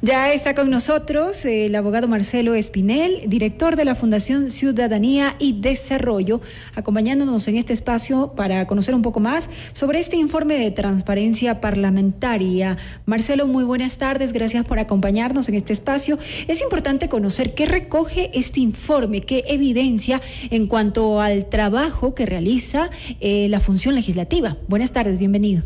Ya está con nosotros el abogado Marcelo Espinel, director de la Fundación Ciudadanía y Desarrollo, acompañándonos en este espacio para conocer un poco más sobre este informe de transparencia parlamentaria. Marcelo, muy buenas tardes, gracias por acompañarnos en este espacio. Es importante conocer qué recoge este informe, qué evidencia en cuanto al trabajo que realiza la función legislativa. Buenas tardes, bienvenido.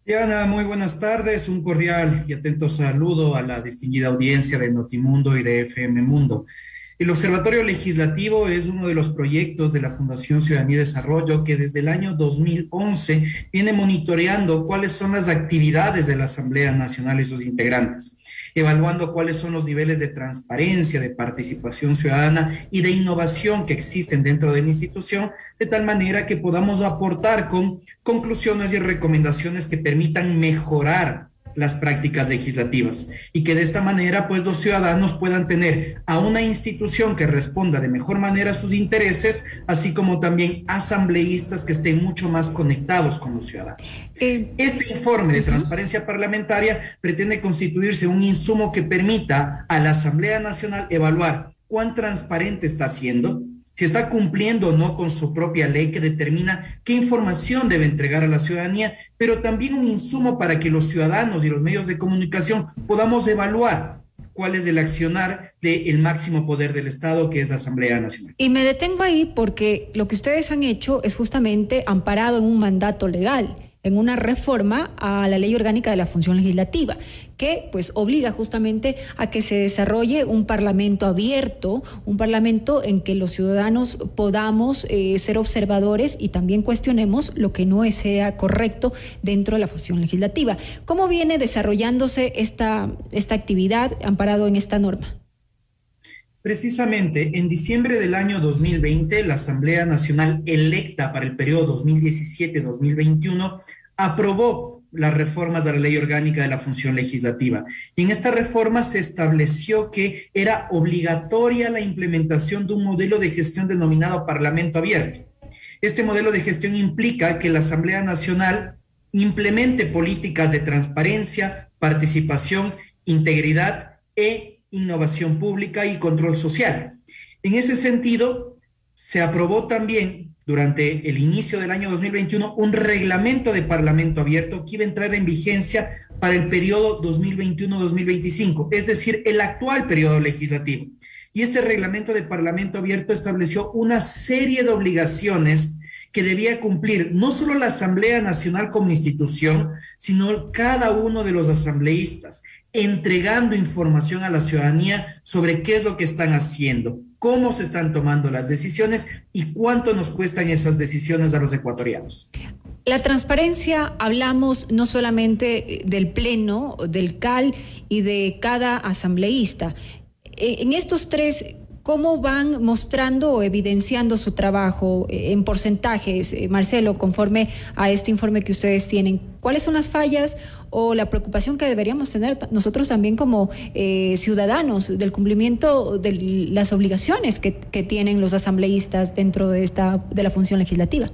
Diana, muy buenas tardes, un cordial y atento saludo a la distinguida audiencia de Notimundo y de FM Mundo. El Observatorio Legislativo es uno de los proyectos de la Fundación Ciudadanía y Desarrollo que desde el año 2011 viene monitoreando cuáles son las actividades de la Asamblea Nacional y sus integrantes, evaluando cuáles son los niveles de transparencia, de participación ciudadana y de innovación que existen dentro de la institución, de tal manera que podamos aportar con conclusiones y recomendaciones que permitan mejorar las prácticas legislativas y que de esta manera pues los ciudadanos puedan tener a una institución que responda de mejor manera a sus intereses, así como también asambleístas que estén mucho más conectados con los ciudadanos. Este informe de transparencia parlamentaria pretende constituirse un insumo que permita a la Asamblea Nacional evaluar cuán transparente está siendo, si está cumpliendo o no con su propia ley que determina qué información debe entregar a la ciudadanía, pero también un insumo para que los ciudadanos y los medios de comunicación podamos evaluar cuál es el accionar del máximo poder del Estado, que es la Asamblea Nacional. Y me detengo ahí porque lo que ustedes han hecho es justamente amparado en un mandato legal, en una reforma a la Ley Orgánica de la Función Legislativa, que pues obliga justamente a que se desarrolle un parlamento abierto, un parlamento en que los ciudadanos podamos ser observadores y también cuestionemos lo que no sea correcto dentro de la función legislativa. ¿Cómo viene desarrollándose esta actividad amparado en esta norma? Precisamente, en diciembre del año 2020, la Asamblea Nacional electa para el periodo 2017-2021 aprobó las reformas de la Ley Orgánica de la Función Legislativa. Y en esta reforma se estableció que era obligatoria la implementación de un modelo de gestión denominado Parlamento Abierto. Este modelo de gestión implica que la Asamblea Nacional implemente políticas de transparencia, participación, integridad e innovación pública y control social. En ese sentido, se aprobó también durante el inicio del año 2021 un reglamento de Parlamento Abierto que iba a entrar en vigencia para el periodo 2021-2025, es decir, el actual periodo legislativo. Y este reglamento de Parlamento Abierto estableció una serie de obligaciones que debía cumplir no solo la Asamblea Nacional como institución, sino cada uno de los asambleístas, entregando información a la ciudadanía sobre qué es lo que están haciendo, cómo se están tomando las decisiones y cuánto nos cuestan esas decisiones a los ecuatorianos. La transparencia, hablamos no solamente del Pleno, del CAL y de cada asambleísta. En estos tres, ¿cómo van mostrando o evidenciando su trabajo en porcentajes, Marcelo, conforme a este informe que ustedes tienen? ¿Cuáles son las fallas o la preocupación que deberíamos tener nosotros también como ciudadanos del cumplimiento de las obligaciones que tienen los asambleístas dentro de la función legislativa?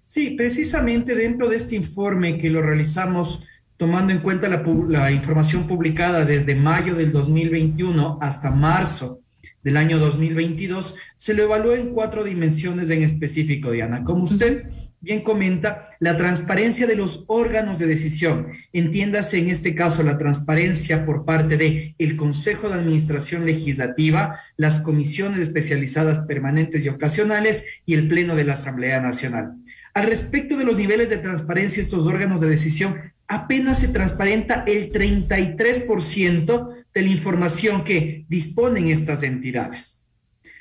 Sí, precisamente dentro de este informe que lo realizamos tomando en cuenta la información publicada desde mayo del 2021 hasta marzo del año 2022, se lo evaluó en 4 dimensiones en específico, Diana. Como usted bien comenta, la transparencia de los órganos de decisión, entiéndase en este caso la transparencia por parte del Consejo de Administración Legislativa, las comisiones especializadas permanentes y ocasionales y el Pleno de la Asamblea Nacional. Al respecto de los niveles de transparencia de estos órganos de decisión, apenas se transparenta el 33% de la información que disponen estas entidades.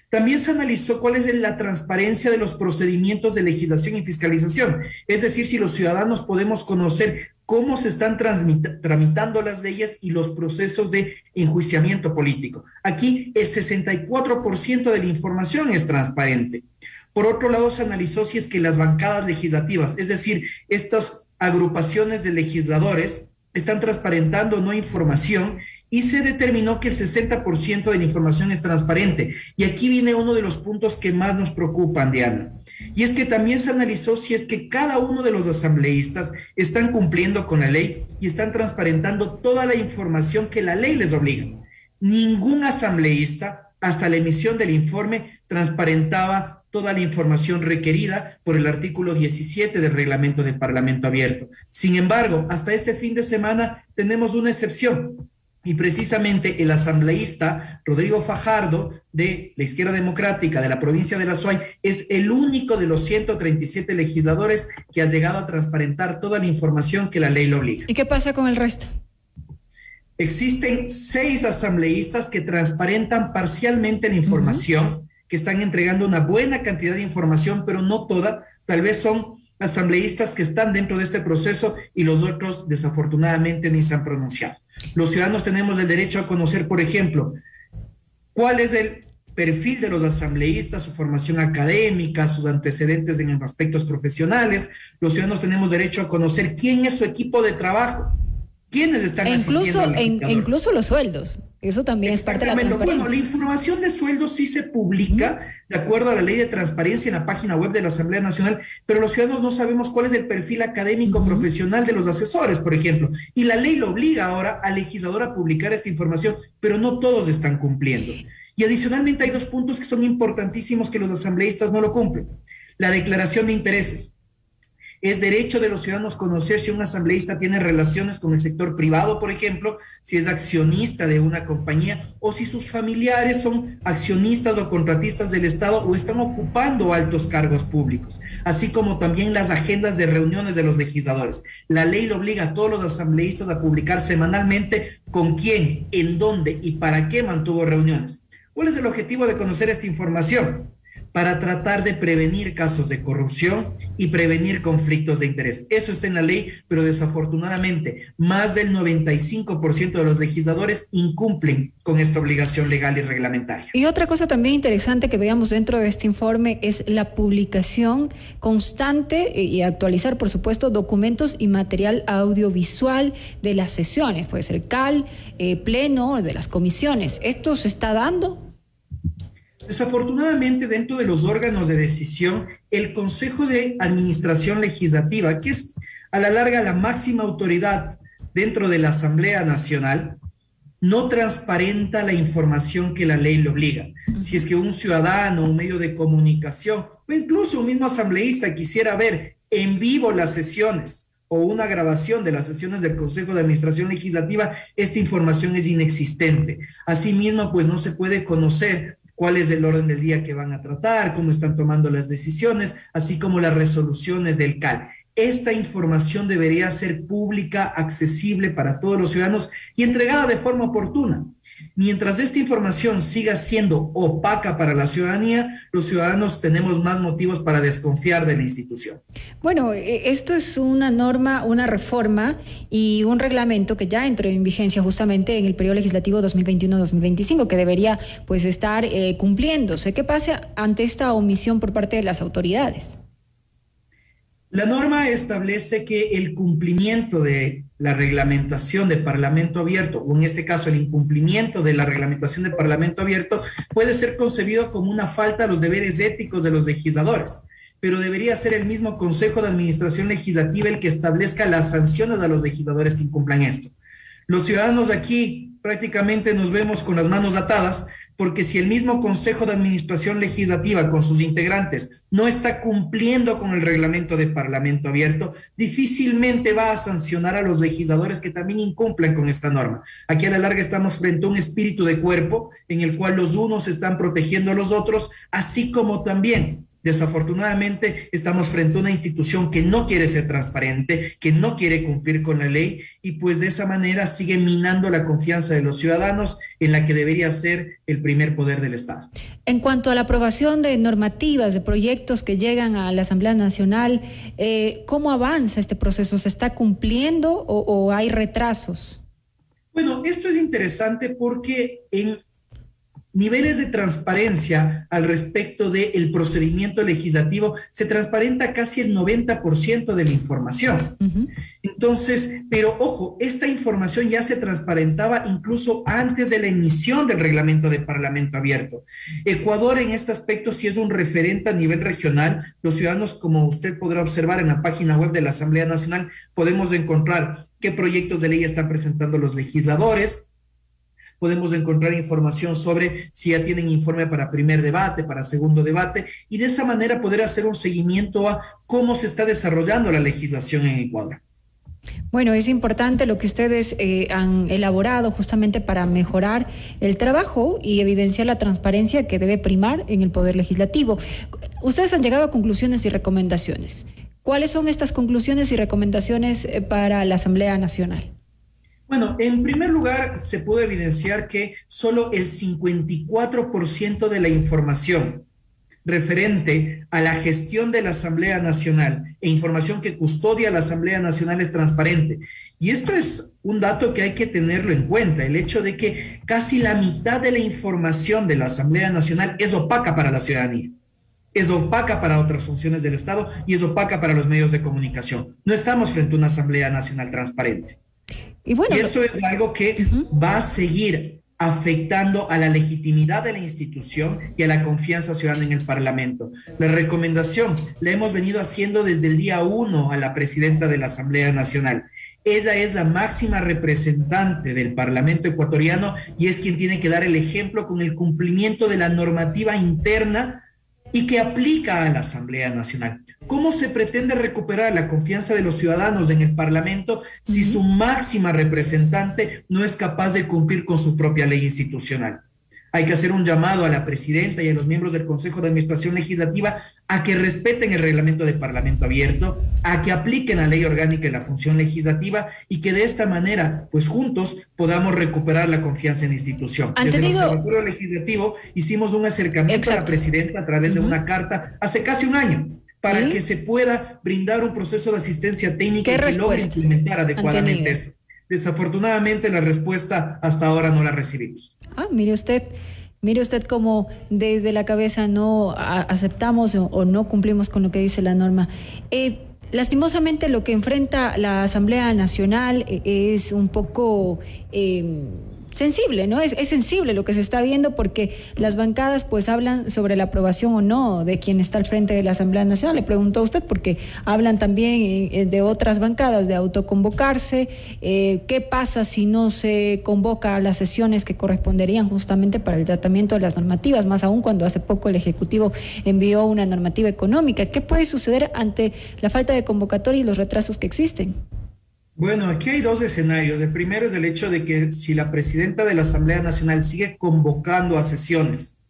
También se analizó cuál es la transparencia de los procedimientos de legislación y fiscalización, es decir, si los ciudadanos podemos conocer cómo se están tramitando las leyes y los procesos de enjuiciamiento político. Aquí el 64% de la información es transparente. Por otro lado, se analizó si es que las bancadas legislativas, es decir, estas agrupaciones de legisladores, están transparentando o no información y se determinó que el 60% de la información es transparente. Y aquí viene uno de los puntos que más nos preocupan, Diana. Y es que también se analizó si es que cada uno de los asambleístas están cumpliendo con la ley y están transparentando toda la información que la ley les obliga. Ningún asambleísta, hasta la emisión del informe, transparentaba toda la información requerida por el artículo 17 del reglamento de Parlamento Abierto. Sin embargo, hasta este fin de semana tenemos una excepción. Y precisamente el asambleísta Rodrigo Fajardo, de la Izquierda Democrática de la provincia de La Suay, es el único de los 137 legisladores que ha llegado a transparentar toda la información que la ley le obliga. ¿Y qué pasa con el resto? Existen 6 asambleístas que transparentan parcialmente la información, que están entregando una buena cantidad de información, pero no toda. Tal vez son asambleístas que están dentro de este proceso y los otros desafortunadamente ni se han pronunciado. Los ciudadanos tenemos el derecho a conocer, por ejemplo, cuál es el perfil de los asambleístas, su formación académica, sus antecedentes en aspectos profesionales. Los ciudadanos tenemos derecho a conocer quién es su equipo de trabajo, quiénes están asistiendo incluso los sueldos. Eso también es parte de la transparencia. Bueno, la información de sueldos sí se publica de acuerdo a la ley de transparencia en la página web de la Asamblea Nacional, pero los ciudadanos no sabemos cuál es el perfil académico profesional de los asesores, por ejemplo. Y la ley lo obliga ahora al legislador a publicar esta información, pero no todos están cumpliendo. Y adicionalmente hay 2 puntos que son importantísimos que los asambleístas no lo cumplen. La declaración de intereses. Es derecho de los ciudadanos conocer si un asambleísta tiene relaciones con el sector privado, por ejemplo, si es accionista de una compañía o si sus familiares son accionistas o contratistas del Estado o están ocupando altos cargos públicos, así como también las agendas de reuniones de los legisladores. La ley le obliga a todos los asambleístas a publicar semanalmente con quién, en dónde y para qué mantuvo reuniones. ¿Cuál es el objetivo de conocer esta información? Para tratar de prevenir casos de corrupción y prevenir conflictos de interés. Eso está en la ley, pero desafortunadamente más del 95% de los legisladores incumplen con esta obligación legal y reglamentaria. Y otra cosa también interesante que veamos dentro de este informe es la publicación constante y actualizar, por supuesto, documentos y material audiovisual de las sesiones, puede ser CAL, pleno, de las comisiones. ¿Esto se está dando? Desafortunadamente, dentro de los órganos de decisión, el Consejo de Administración Legislativa, que es a la larga la máxima autoridad dentro de la Asamblea Nacional, no transparenta la información que la ley le obliga. Si es que un ciudadano, un medio de comunicación o incluso un mismo asambleísta quisiera ver en vivo las sesiones o una grabación de las sesiones del Consejo de Administración Legislativa, esta información es inexistente. Asimismo, pues no se puede conocer cuál es el orden del día que van a tratar, cómo están tomando las decisiones, así como las resoluciones del CAL. Esta información debería ser pública, accesible para todos los ciudadanos y entregada de forma oportuna. Mientras esta información siga siendo opaca para la ciudadanía, los ciudadanos tenemos más motivos para desconfiar de la institución. Bueno, esto es una norma, una reforma y un reglamento que ya entró en vigencia justamente en el periodo legislativo 2021-2025, que debería pues estar cumpliéndose. ¿Qué pasa ante esta omisión por parte de las autoridades? La norma establece que el cumplimiento de la reglamentación de Parlamento Abierto, o en este caso el incumplimiento de la reglamentación de Parlamento Abierto, puede ser concebido como una falta a los deberes éticos de los legisladores, pero debería ser el mismo Consejo de Administración Legislativa el que establezca las sanciones a los legisladores que incumplan esto. Los ciudadanos aquí prácticamente nos vemos con las manos atadas, porque si el mismo Consejo de Administración Legislativa con sus integrantes no está cumpliendo con el reglamento de Parlamento Abierto, difícilmente va a sancionar a los legisladores que también incumplan con esta norma. Aquí a la larga estamos frente a un espíritu de cuerpo en el cual los unos están protegiendo a los otros, así como también desafortunadamente estamos frente a una institución que no quiere ser transparente, que no quiere cumplir con la ley y pues de esa manera sigue minando la confianza de los ciudadanos en la que debería ser el primer poder del Estado. En cuanto a la aprobación de normativas, de proyectos que llegan a la Asamblea Nacional, ¿cómo avanza este proceso? ¿Se está cumpliendo o hay retrasos? Bueno, esto es interesante porque en niveles de transparencia al respecto del procedimiento legislativo, se transparenta casi el 90% de la información. Entonces, pero ojo, esta información ya se transparentaba incluso antes de la emisión del reglamento de Parlamento Abierto. Ecuador en este aspecto sí es un referente a nivel regional. Los ciudadanos, como usted podrá observar en la página web de la Asamblea Nacional, podemos encontrar qué proyectos de ley están presentando los legisladores. Podemos encontrar información sobre si ya tienen informe para primer debate, para segundo debate, y de esa manera poder hacer un seguimiento a cómo se está desarrollando la legislación en Ecuador. Bueno, es importante lo que ustedes han elaborado justamente para mejorar el trabajo y evidenciar la transparencia que debe primar en el Poder Legislativo. Ustedes han llegado a conclusiones y recomendaciones. ¿Cuáles son estas conclusiones y recomendaciones para la Asamblea Nacional? Bueno, en primer lugar, se pudo evidenciar que solo el 54% de la información referente a la gestión de la Asamblea Nacional e información que custodia la Asamblea Nacional es transparente. Y esto es un dato que hay que tenerlo en cuenta, el hecho de que casi la mitad de la información de la Asamblea Nacional es opaca para la ciudadanía, es opaca para otras funciones del Estado y es opaca para los medios de comunicación. No estamos frente a una Asamblea Nacional transparente. Y eso es algo que va a seguir afectando a la legitimidad de la institución y a la confianza ciudadana en el Parlamento. La recomendación la hemos venido haciendo desde el día 1 a la presidenta de la Asamblea Nacional. Ella es la máxima representante del Parlamento ecuatoriano y es quien tiene que dar el ejemplo con el cumplimiento de la normativa interna y que aplica a la Asamblea Nacional. ¿Cómo se pretende recuperar la confianza de los ciudadanos en el Parlamento si su máxima representante no es capaz de cumplir con su propia ley institucional? Hay que hacer un llamado a la presidenta y a los miembros del Consejo de Administración Legislativa a que respeten el reglamento de Parlamento Abierto, a que apliquen la ley orgánica de la función legislativa y que de esta manera, pues juntos, podamos recuperar la confianza en la institución. Desde el Observatorio Legislativo hicimos un acercamiento a la presidenta a través de una carta hace casi un año para que se pueda brindar un proceso de asistencia técnica que logre implementar adecuadamente eso. Desafortunadamente la respuesta hasta ahora no la recibimos. Mire usted cómo desde la cabeza no aceptamos o no cumplimos con lo que dice la norma. Lastimosamente lo que enfrenta la Asamblea Nacional es un poco sensible, ¿no? Es sensible lo que se está viendo porque las bancadas pues hablan sobre la aprobación o no de quien está al frente de la Asamblea Nacional. Le pregunto a usted porque hablan también de otras bancadas, de autoconvocarse. ¿Qué pasa si no se convoca a las sesiones que corresponderían justamente para el tratamiento de las normativas? Más aún cuando hace poco el Ejecutivo envió una normativa económica. ¿Qué puede suceder ante la falta de convocatoria y los retrasos que existen? Bueno, aquí hay dos escenarios. El primero es el hecho de que si la presidenta de la Asamblea Nacional sigue convocando a sesiones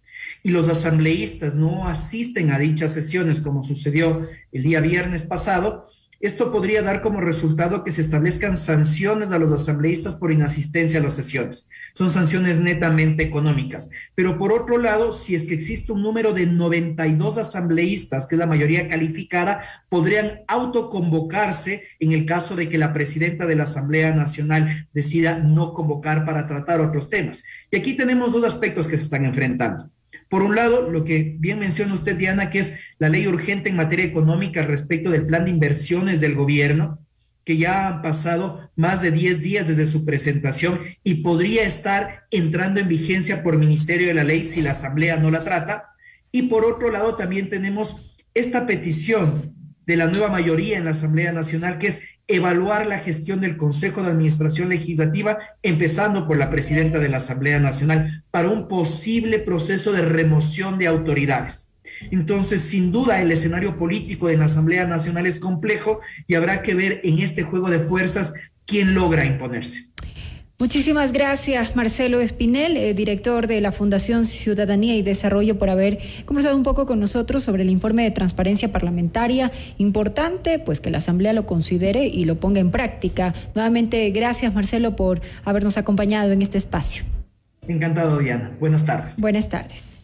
y los asambleístas no asisten a dichas sesiones, como sucedió el día viernes pasado, esto podría dar como resultado que se establezcan sanciones a los asambleístas por inasistencia a las sesiones. Son sanciones netamente económicas. Pero por otro lado, si es que existe un número de 92 asambleístas, que es la mayoría calificada, podrían autoconvocarse en el caso de que la presidenta de la Asamblea Nacional decida no convocar para tratar otros temas. Y aquí tenemos dos aspectos que se están enfrentando. Por un lado, lo que bien menciona usted, Diana, que es la ley urgente en materia económica respecto del plan de inversiones del gobierno, que ya han pasado más de 10 días desde su presentación y podría estar entrando en vigencia por ministerio de la ley si la Asamblea no la trata. Y por otro lado, también tenemos esta petición de la nueva mayoría en la Asamblea Nacional, que es evaluar la gestión del Consejo de Administración Legislativa, empezando por la presidenta de la Asamblea Nacional, para un posible proceso de remoción de autoridades. Entonces, sin duda, el escenario político de la Asamblea Nacional es complejo y habrá que ver en este juego de fuerzas quién logra imponerse. Muchísimas gracias, Marcelo Espinel, director de la Fundación Ciudadanía y Desarrollo, por haber conversado un poco con nosotros sobre el informe de transparencia parlamentaria. Importante, pues, que la Asamblea lo considere y lo ponga en práctica. Nuevamente, gracias, Marcelo, por habernos acompañado en este espacio. Encantado, Diana. Buenas tardes. Buenas tardes.